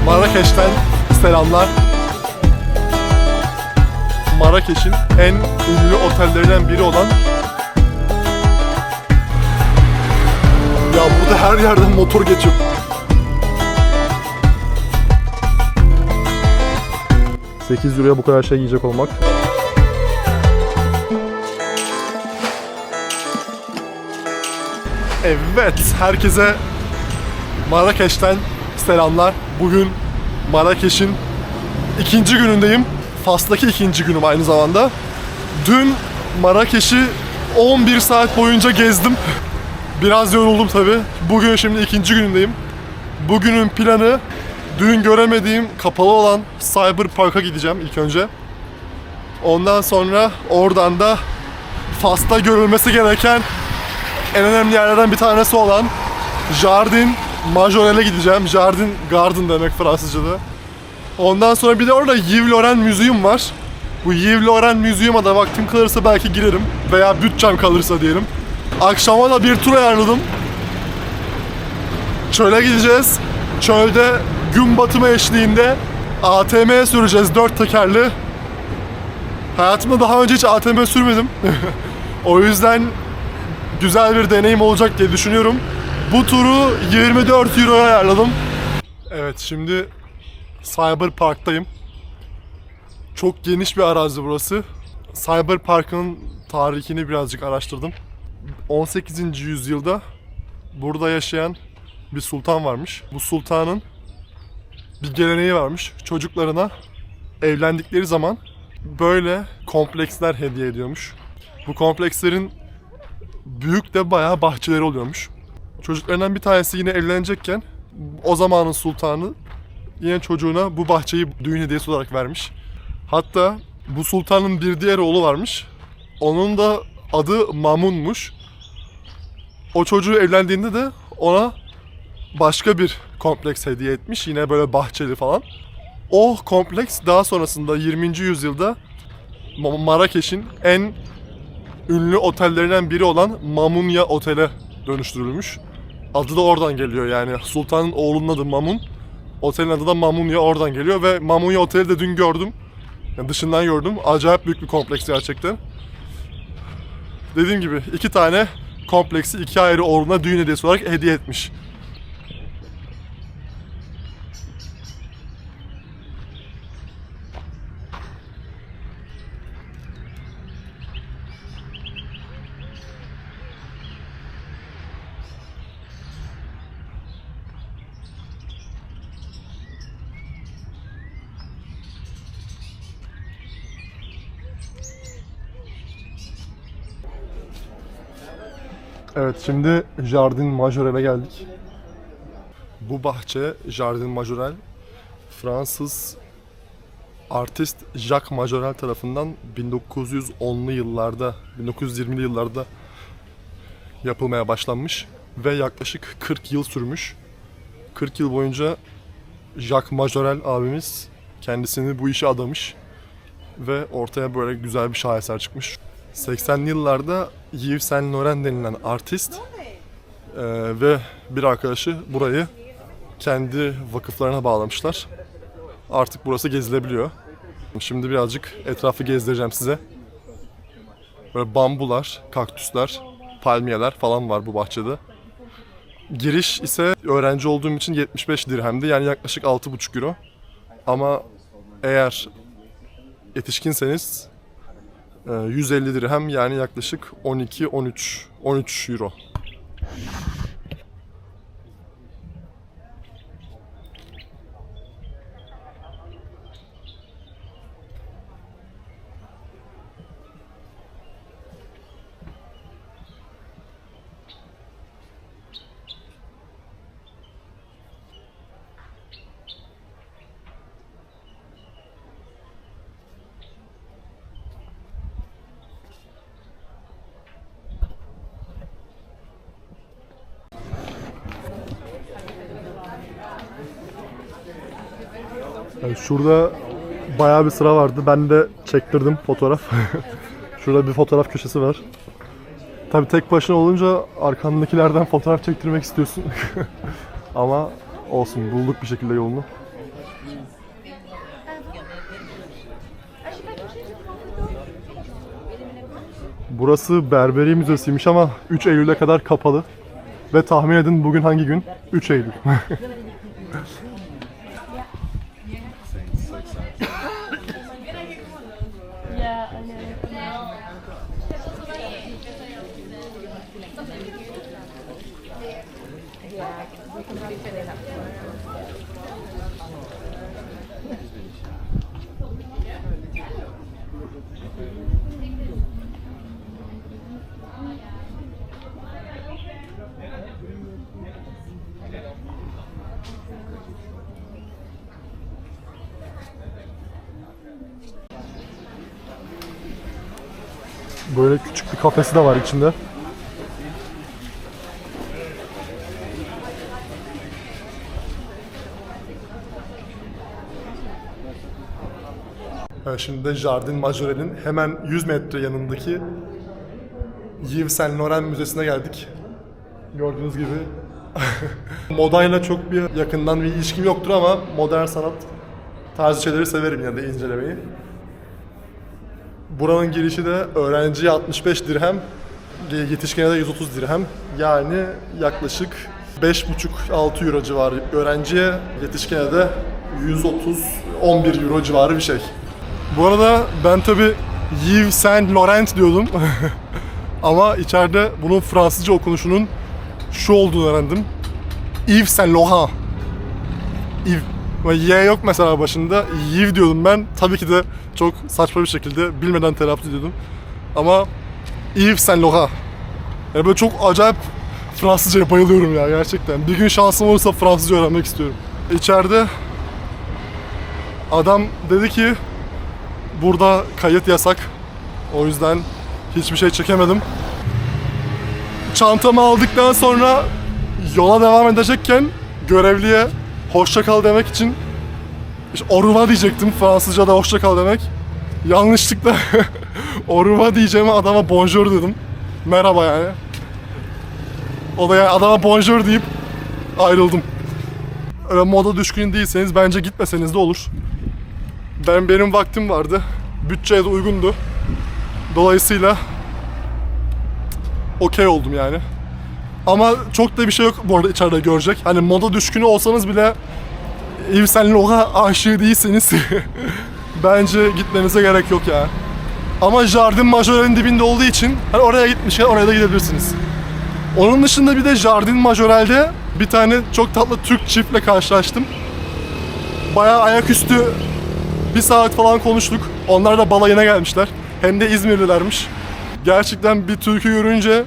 Marrakeş'ten selamlar. Marrakeş'in en ünlü otellerinden biri olan... Ya burada her yerden motor geçiyor. €8'ya bu kadar şey yiyecek olmak. Evet, herkese Marrakeş'ten selamlar. Bugün Marrakeş'in ikinci günündeyim. Fas'taki ikinci günüm aynı zamanda. Dün Marrakeş'i 11 saat boyunca gezdim. Biraz yoruldum tabi. Bugün şimdi ikinci günündeyim. Bugünün planı dün göremediğim kapalı olan Cyberpark'a gideceğim ilk önce. Ondan sonra oradan da Fas'ta görülmesi gereken en önemli yerlerden bir tanesi olan Jardin Majorel'e gideceğim. Jardin Garden demek Fransızca'da. Ondan sonra bir de orada Yves Laurent Museum var. Bu Yves Laurent Museum'a da vaktim kalırsa belki girerim. Veya bütçem kalırsa diyelim. Akşama da bir tur ayarladım. Çöle gideceğiz. Çölde gün batımı eşliğinde ATM süreceğiz 4 tekerli. Hayatımda daha önce hiç ATM sürmedim. O yüzden güzel bir deneyim olacak diye düşünüyorum. Bu turu 24 euroya ayarladım. Evet, şimdi Cyberpark'tayım. Çok geniş bir arazi burası. Cyberpark'ın tarihini birazcık araştırdım. 18. yüzyılda burada yaşayan bir sultan varmış. Bu sultanın bir geleneği varmış. Çocuklarına evlendikleri zaman böyle kompleksler hediye ediyormuş. Bu komplekslerin büyük de bayağı bahçeleri oluyormuş. Çocuklarından bir tanesi yine evlenecekken o zamanın sultanı yine çocuğuna bu bahçeyi düğün hediyesi olarak vermiş. Hatta bu sultanın bir diğer oğlu varmış. Onun da adı Mamun'muş. O çocuğu evlendiğinde de ona başka bir kompleks hediye etmiş. Yine böyle bahçeli falan. O kompleks daha sonrasında 20. yüzyılda Marrakeş'in en ünlü otellerinden biri olan Mamunya Otel'e dönüştürülmüş. Adı da oradan geliyor yani. Sultanın oğlunun adı Mamun. Otelin adı da Mamunya oradan geliyor ve Mamunya Otel'i de dün gördüm. Yani dışından gördüm. Acayip büyük bir kompleks gerçekten. Dediğim gibi 2 tane kompleksi 2 ayrı oğluna düğün hediyesi olarak hediye etmiş. Evet, şimdi Jardin Majorel'e geldik. Bu bahçe Jardin Majorel, Fransız artist Jacques Majorel tarafından 1910'lu yıllarda, 1920'li yıllarda yapılmaya başlanmış ve yaklaşık 40 yıl sürmüş. 40 yıl boyunca Jacques Majorel abimiz kendisini bu işe adamış ve ortaya böyle güzel bir şaheser çıkmış. 80'li yıllarda Yves Saint Laurent denilen artist ve bir arkadaşı burayı kendi vakıflarına bağlamışlar. Artık burası gezilebiliyor. Şimdi birazcık etrafı gezdireceğim size. Böyle bambular, kaktüsler, palmiyeler falan var bu bahçede. Giriş ise öğrenci olduğum için 75 dirhemdi, yani yaklaşık 6,5 euro. Ama eğer yetişkinseniz 150 dirhem, yani yaklaşık 12-13 euro. Yani şurada bayağı bir sıra vardı. Ben de çektirdim fotoğraf. Şurada bir fotoğraf köşesi var. Tabii tek başına olunca arkandakilerden fotoğraf çektirmek istiyorsun. Ama olsun, bulduk bir şekilde yolunu. Burası Berberi Müzesi'ymiş ama 3 Eylül'e kadar kapalı. Ve tahmin edin bugün hangi gün? 3 Eylül. Böyle küçük bir kafesi de var içinde. Şimdi de Jardin Majore'nin hemen 100 metre yanındaki Yves Saint Laurent Müzesi'ne geldik. Gördüğünüz gibi modayla çok bir yakından bir ilişkim yoktur ama modern sanat tarzı şeyleri severim yani de incelemeyi. Buranın girişi de öğrenciye 65 dirhem, yetişkine de 130 dirhem. Yani yaklaşık 5,5-6 euro civarı öğrenciye, yetişkine de 130-11 euro civarı bir şey. Bu arada ben tabi Yves Saint Laurent diyordum. Ama içeride bunun Fransızca okunuşunun şu olduğunu öğrendim. Yves Saint Laurent. Yves. Y yok mesela başında. Yves diyordum ben. Tabii ki de çok saçma bir şekilde bilmeden telaffuz ediyordum. Ama Yves Saint Laurent. Yani böyle çok acayip Fransızca'ya bayılıyorum ya gerçekten. Bir gün şansım olursa Fransızca öğrenmek istiyorum. İçeride adam dedi ki burada kayıt yasak. O yüzden hiçbir şey çekemedim. Çantamı aldıktan sonra yola devam edecekken görevliye hoşça kal demek için işte au revoir diyecektim. Fransızca'da hoşça kal demek. Yanlışlıkla au revoir diyeceğime adama bonjour dedim. Merhaba yani. O da yani adama bonjour deyip ayrıldım. Öyle moda düşkün değilseniz bence gitmeseniz de olur. Benim vaktim vardı. Bütçeye de uygundu. Dolayısıyla okey oldum yani. Ama çok da bir şey yok bu arada içeride görecek. Hani moda düşkünü olsanız bile Yves Saint Laurent aşığı değilseniz bence gitmenize gerek yok ya. Ama Jardin Majore'nin dibinde olduğu için hani oraya gitmişken oraya da gidebilirsiniz. Onun dışında bir de Jardin Majore'de bir tane çok tatlı Türk çiftle karşılaştım. Bayağı ayaküstü bir saat falan konuştuk. Onlar da balayına gelmişler. Hem de İzmirlilermiş. Gerçekten bir türkü görünce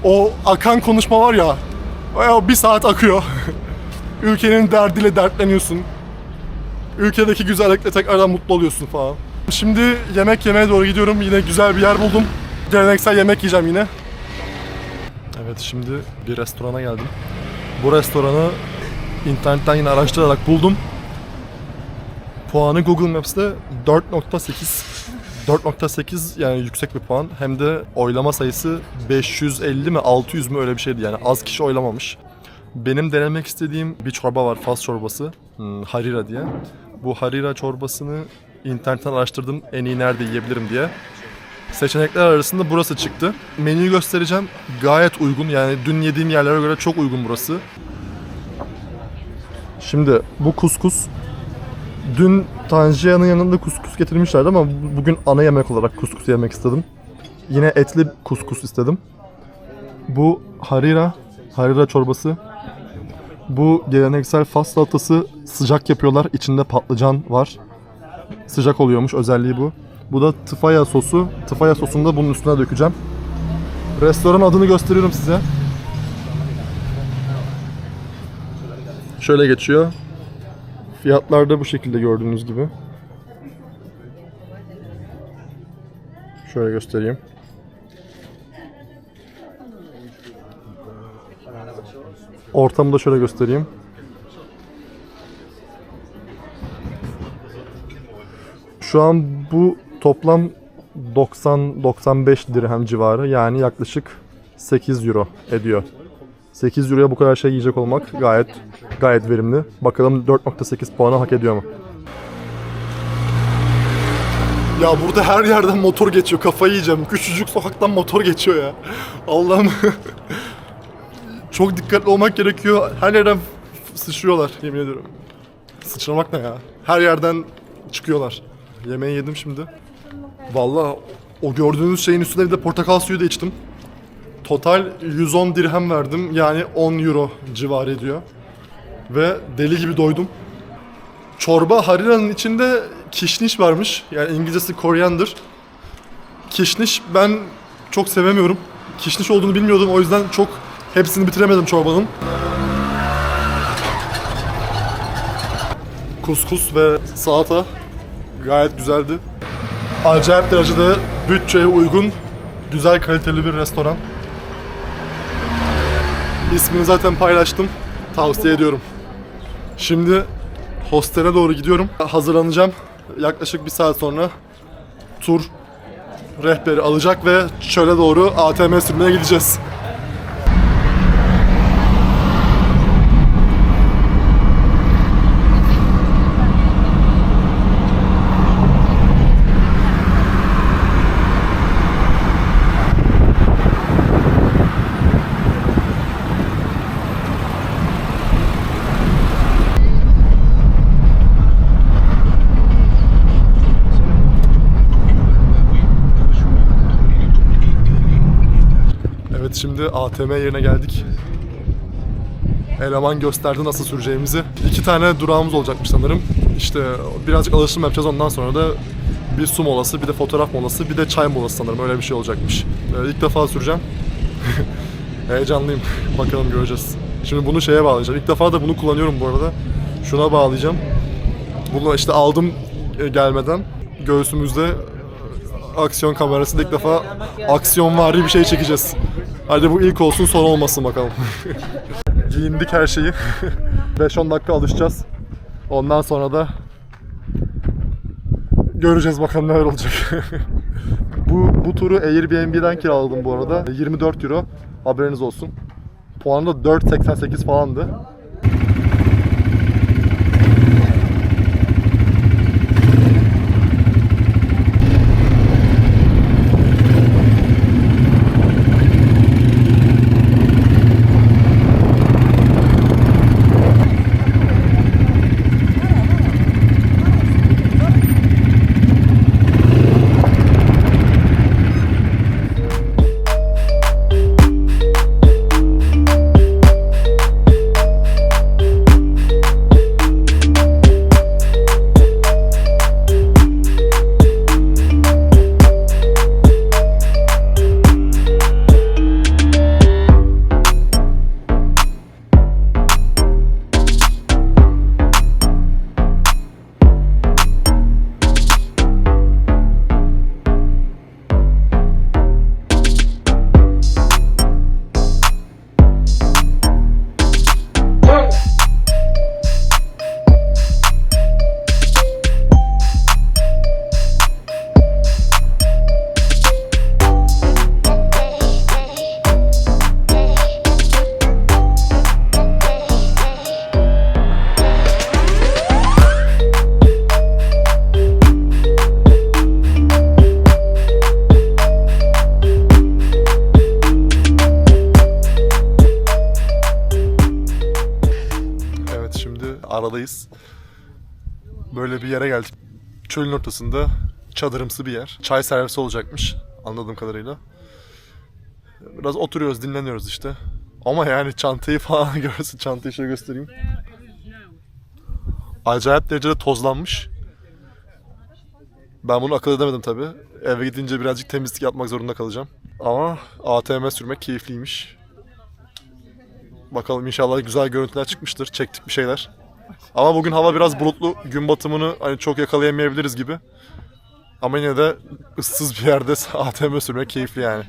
o akan konuşma var ya, o bir saat akıyor. Ülkenin derdiyle dertleniyorsun. Ülkedeki güzellikle tekrardan mutlu oluyorsun falan. Şimdi yemek yemeye doğru gidiyorum. Yine güzel bir yer buldum. Geleneksel yemek yiyeceğim yine. Evet, şimdi bir restorana geldim. Bu restoranı internetten yine araştırarak buldum. Puanı Google Maps'te 4.8. 4.8 yani yüksek bir puan. Hem de oylama sayısı 550 mi 600 mü öyle bir şeydi yani az kişi oylamamış. Benim denemek istediğim bir çorba var, Fas çorbası. Harira diye. Bu Harira çorbasını internetten araştırdım en iyi nerede yiyebilirim diye. Seçenekler arasında burası çıktı. Menüyü göstereceğim. Gayet uygun yani dün yediğim yerlere göre çok uygun burası. Şimdi bu kuskus. Dün Tanjia'nın yanında kuskus getirmişlerdi ama bugün ana yemek olarak kuskus yemek istedim. Yine etli kuskus istedim. Bu Harira çorbası. Bu geleneksel Fas salatası, sıcak yapıyorlar. İçinde patlıcan var. Sıcak oluyormuş, özelliği bu. Bu da tıfaya sosu. Tıfaya sosunu da bunun üstüne dökeceğim. Restoran adını gösteriyorum size. Şöyle geçiyor. Fiyatlar da bu şekilde gördüğünüz gibi. Şöyle göstereyim. Ortamı da şöyle göstereyim. Şu an bu toplam 90-95 dirhem civarı, yani yaklaşık 8 euro ediyor. 8 euroya bu kadar şey yiyecek olmak gayet verimli. Bakalım 4.8 puanı hak ediyor mu? Ya burada her yerden motor geçiyor. Kafayı yiyeceğim. Küçücük sokaktan motor geçiyor ya. Allah'ım. Çok dikkatli olmak gerekiyor. Her yerden sıçrıyorlar, yemin ediyorum. Sıçramak ne ya? Her yerden çıkıyorlar. Yemeği yedim şimdi. Vallahi o gördüğünüz şeyin üstüne bir de portakal suyu da içtim. Total 110 dirhem verdim. Yani 10 euro civarı ediyor. Ve deli gibi doydum. Çorba harinanın içinde kişniş varmış. Yani İngilizcesi koriander. Kişniş ben çok sevemiyorum. Kişniş olduğunu bilmiyordum. O yüzden çok hepsini bitiremedim çorbanın. Kuskus ve salata gayet güzeldi. Acayip derecede bütçeye uygun, güzel kaliteli bir restoran. İsmini zaten paylaştım. Tavsiye ediyorum. Şimdi hostele doğru gidiyorum. Hazırlanacağım. Yaklaşık bir saat sonra tur rehberi alacak ve çöle doğru ATM sürmeye gideceğiz. Evet, şimdi ATM yerine geldik. Eleman gösterdi nasıl süreceğimizi. 2 tane durağımız olacakmış sanırım. İşte birazcık alışım yapacağız, ondan sonra da bir su molası, bir de fotoğraf molası, bir de çay molası sanırım, öyle bir şey olacakmış. İlk defa süreceğim. Heyecanlıyım. Bakalım, göreceğiz. Şimdi bunu şeye bağlayacağım. İlk defa da bunu kullanıyorum bu arada. Şuna bağlayacağım. Bunu işte aldım gelmeden. Göğsümüzde aksiyon kamerasıyla ilk defa aksiyonvari bir şey çekeceğiz. Hadi bu ilk olsun, son olmasın bakalım. Giyindik her şeyi. 5-10 dakika alışacağız. Ondan sonra da göreceğiz bakalım neler olacak. Bu turu Airbnb'den kiraladım bu arada. 24 euro. Haberiniz olsun. Puanı da 4.88 falandı. Aradayız. Böyle bir yere geldik. Çölün ortasında çadırımsı bir yer. Çay servisi olacakmış anladığım kadarıyla. Biraz oturuyoruz, dinleniyoruz işte. Ama yani çantayı falan görürsün. Çantayı şöyle göstereyim. Acayip derecede tozlanmış. Ben bunu akıl edemedim tabi. Eve gidince birazcık temizlik yapmak zorunda kalacağım. Ama ATM sürmek keyifliymiş. Bakalım, inşallah güzel görüntüler çıkmıştır. Çektik bir şeyler. Ama bugün hava biraz bulutlu. Gün batımını hani çok yakalayamayabiliriz gibi. Ama yine de ıssız bir yerde ATM sürmek keyifli yani.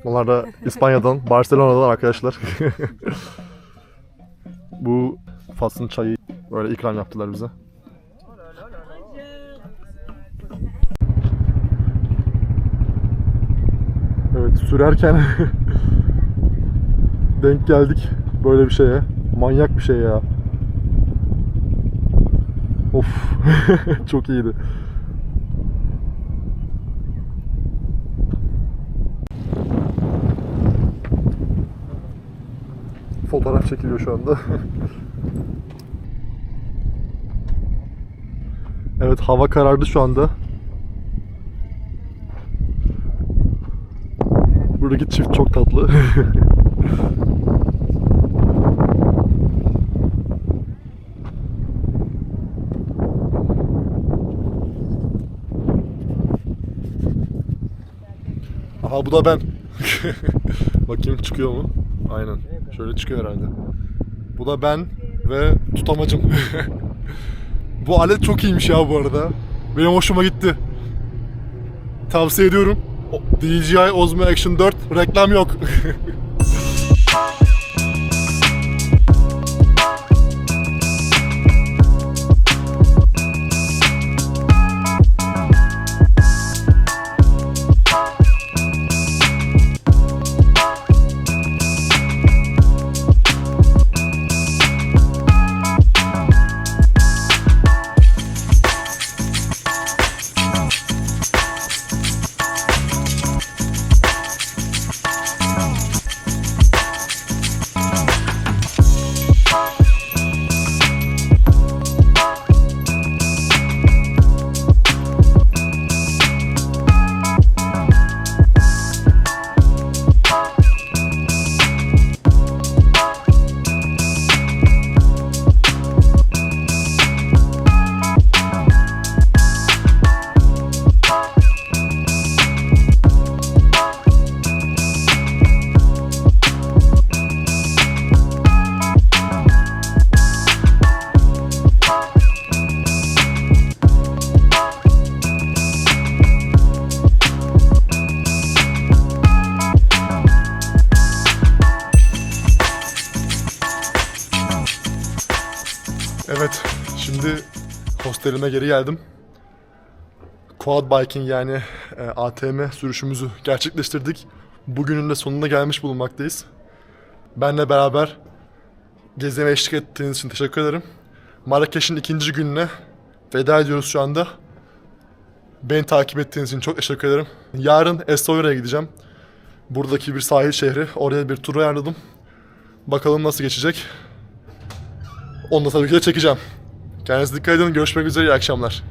Bunlar da İspanya'dan, Barcelona'dan arkadaşlar. Bu Fas'ın çayı böyle ikram yaptılar bize. sürerken denk geldik böyle bir şeye. Manyak bir şey ya. Of. Çok iyiydi. Fotoğraf çekiliyor şu anda. Evet, hava karardı şu anda. Buradaki çift çok tatlı. Aha, bu da ben. Bakayım çıkıyor mu? Aynen. Şöyle çıkıyor herhalde. Bu da ben ve tutamacım. Bu alet çok iyiymiş ya bu arada. Benim hoşuma gitti. Tavsiye ediyorum. DJI Osmo Action 4, reklam yok. Evet, şimdi hostelime geri geldim. Quad biking yani ATM sürüşümüzü gerçekleştirdik. Bugünün de sonuna gelmiş bulunmaktayız. Benle beraber gezime eşlik ettiğiniz için teşekkür ederim. Marrakeş'in ikinci gününe veda ediyoruz şu anda. Beni takip ettiğiniz için çok teşekkür ederim. Yarın Essaouir'e gideceğim. Buradaki bir sahil şehri. Oraya bir tur ayarladım. Bakalım nasıl geçecek. Onu da tabii ki de çekeceğim. Kendinize dikkat edin. Görüşmek üzere. İyi akşamlar.